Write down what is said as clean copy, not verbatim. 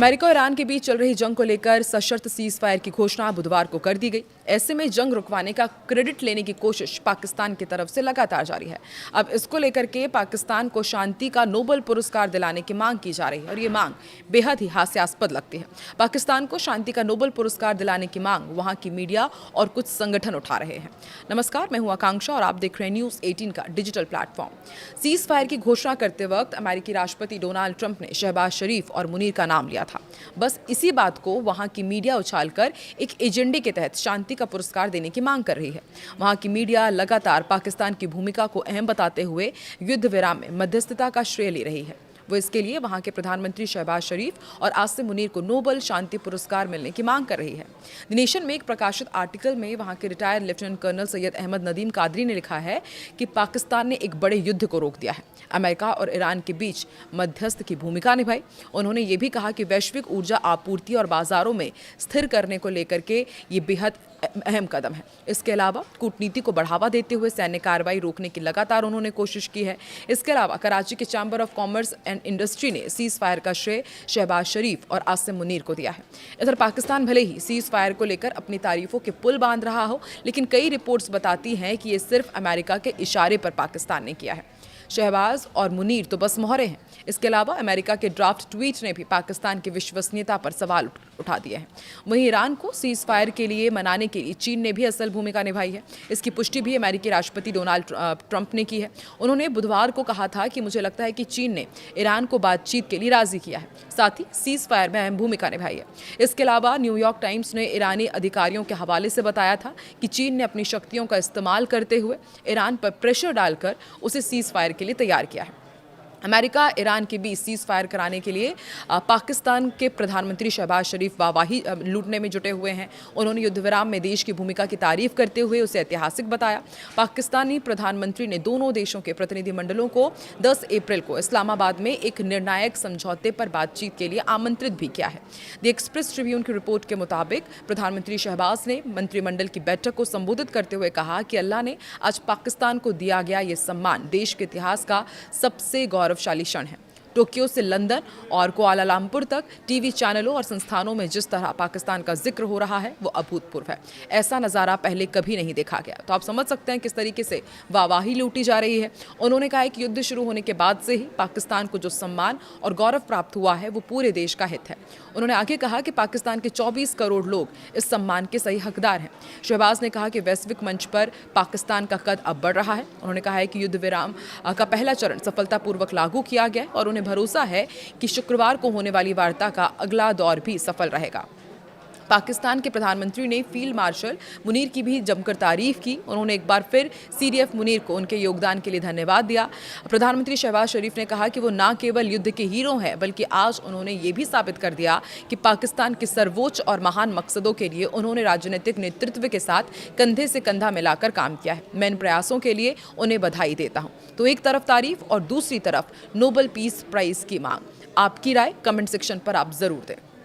America और Iran के बीच चल रही जंग को लेकर सशर्त सीज फायर की घोषणा बुधवार को कर दी गई। ऐसे में जंग रुकवाने का क्रेडिट लेने की कोशिश पाकिस्तान की तरफ से लगातार जारी है। अब इसको लेकर के पाकिस्तान को शांति का नोबेल पुरस्कार दिलाने की मांग की जा रही है और ये मांग बेहद ही हास्यास्पद लगती है। पाकिस्तान को शांति का नोबेल पुरस्कार दिलाने की मांग वहां की मीडिया और कुछ संगठन उठा रहे हैं। नमस्कार, मैं हूं आकांक्षा और आप देख रहे हैं न्यूज़ 18 का डिजिटल प्लेटफॉर्म। सीज फायर की घोषणा करते वक्त अमेरिकी राष्ट्रपति डोनाल्ड ट्रंप ने शहबाज शरीफ और मुनीर का नाम लिया था। बस इसी बात को वहां की मीडिया उछालकर एक एजेंडे के तहत शांति का पुरस्कार देने की मांग कर रही है। वहां की मीडिया लगातार पाकिस्तान की भूमिका को अहम बताते हुए युद्ध विराम में मध्यस्थता का श्रेय ले रही है। वो इसके लिए वहां के प्रधानमंत्री शहबाज शरीफ और आसिम मुनीर को नोबेल शांति पुरस्कार मिलने की मांग कर रही है। द नेशन में एक प्रकाशित आर्टिकल में वहां के retired lieutenant colonel Syed Ahmed Nadeem Qadri ने लिखा है कि पाकिस्तान ने एक बड़े युद्ध को रोक दिया है। अमेरिका और ईरान के बीच मध्यस्थ की भूमिका निभाई। उन्होंने ये भी कहा कि वैश्विक ऊर्जा आपूर्ति और बाजारों में स्थिर करने को लेकर के ये बेहद अहम कदम है। इसके अलावा कूटनीति को बढ़ावा देते हुए सैन्य कार्रवाई रोकने की लगातार उन्होंने कोशिश की है। इसके अलावा कराची के chamber of commerce and industry ने सीज फायर का श्रेय शहबाज शरीफ और आसिम मुनीर को दिया है। इधर पाकिस्तान भले ही सीज फायर को लेकर अपनी तारीफों के पुल बांध रहा हो, लेकिन कई रिपोर्ट्स बताती हैं कि ये सिर्फ अमेरिका के इशारे पर पाकिस्तान ने किया है। शहबाज और मुनीर तो बस मोहरे हैं। इसके अलावा अमेरिका के ड्राफ्ट ट्वीट ने भी पाकिस्तान की विश्वसनीयता पर सवाल उठा दिए हैं। वहीं ईरान को सीज फायर के लिए मनाने के लिए चीन ने भी असल भूमिका निभाई है। इसकी पुष्टि भी अमेरिकी राष्ट्रपति डोनाल्ड ट्रंप ने की है। उन्होंने बुधवार को कहा था कि मुझे लगता है कि चीन ने ईरान को बातचीत के लिए राजी किया है, साथ ही सीज फायर में अहम भूमिका निभाई है। इसके अलावा न्यूयॉर्क टाइम्स ने ईरानी अधिकारियों के हवाले से बताया था कि चीन ने अपनी शक्तियों का इस्तेमाल करते हुए ईरान पर प्रेशर डालकर उसे सीज फायर के लिए तैयार किया है। अमेरिका ईरान के बीच सीज फायर कराने के लिए पाकिस्तान के प्रधानमंत्री शहबाज शरीफ वाहवाही लूटने में जुटे हुए हैं। उन्होंने युद्ध विराम में देश की भूमिका की तारीफ करते हुए उसे ऐतिहासिक बताया। पाकिस्तानी प्रधानमंत्री ने दोनों देशों के प्रतिनिधिमंडलों को 10 अप्रैल को इस्लामाबाद में एक निर्णायक समझौते पर बातचीत के लिए आमंत्रित भी किया है। द एक्सप्रेस ट्रिब्यून की रिपोर्ट के मुताबिक प्रधानमंत्री शहबाज ने मंत्रिमंडल की बैठक को संबोधित करते हुए कहा कि अल्लाह ने आज पाकिस्तान को दिया गया ये सम्मान देश के इतिहास का सबसे गौरवशाली क्षण है। टोक्यो से लंदन और कुआलालंपुर तक टीवी चैनलों और संस्थानों में जिस तरह पाकिस्तान का जिक्र हो रहा है वो अभूतपूर्व है। ऐसा नज़ारा पहले कभी नहीं देखा गया। तो आप समझ सकते हैं किस तरीके से वाहवाही लूटी जा रही है। उन्होंने कहा है कि युद्ध शुरू होने के बाद से ही पाकिस्तान को जो सम्मान और गौरव प्राप्त हुआ है वो पूरे देश का हित है। उन्होंने आगे कहा कि पाकिस्तान के 24 करोड़ लोग इस सम्मान के सही हकदार हैं। शहबाज ने कहा कि वैश्विक मंच पर पाकिस्तान का कद अब बढ़ रहा है। उन्होंने कहा है कि युद्ध विराम का पहला चरण सफलतापूर्वक लागू किया गया और उन्हें भरोसा है कि शुक्रवार को होने वाली वार्ता का अगला दौर भी सफल रहेगा। पाकिस्तान के प्रधानमंत्री ने फील्ड मार्शल मुनीर की भी जमकर तारीफ की। उन्होंने एक बार फिर सीडीएफ मुनीर को उनके योगदान के लिए धन्यवाद दिया। प्रधानमंत्री शहबाज शरीफ ने कहा कि वो न केवल युद्ध के हीरो हैं, बल्कि आज उन्होंने ये भी साबित कर दिया कि पाकिस्तान के सर्वोच्च और महान मकसदों के लिए उन्होंने राजनीतिक नेतृत्व के साथ कंधे से कंधा मिलाकर काम किया है। मैं इन प्रयासों के लिए उन्हें बधाई देता हूँ। तो एक तरफ तारीफ और दूसरी तरफ नोबेल पीस प्राइज की मांग। आपकी राय कमेंट सेक्शन पर आप जरूर दें।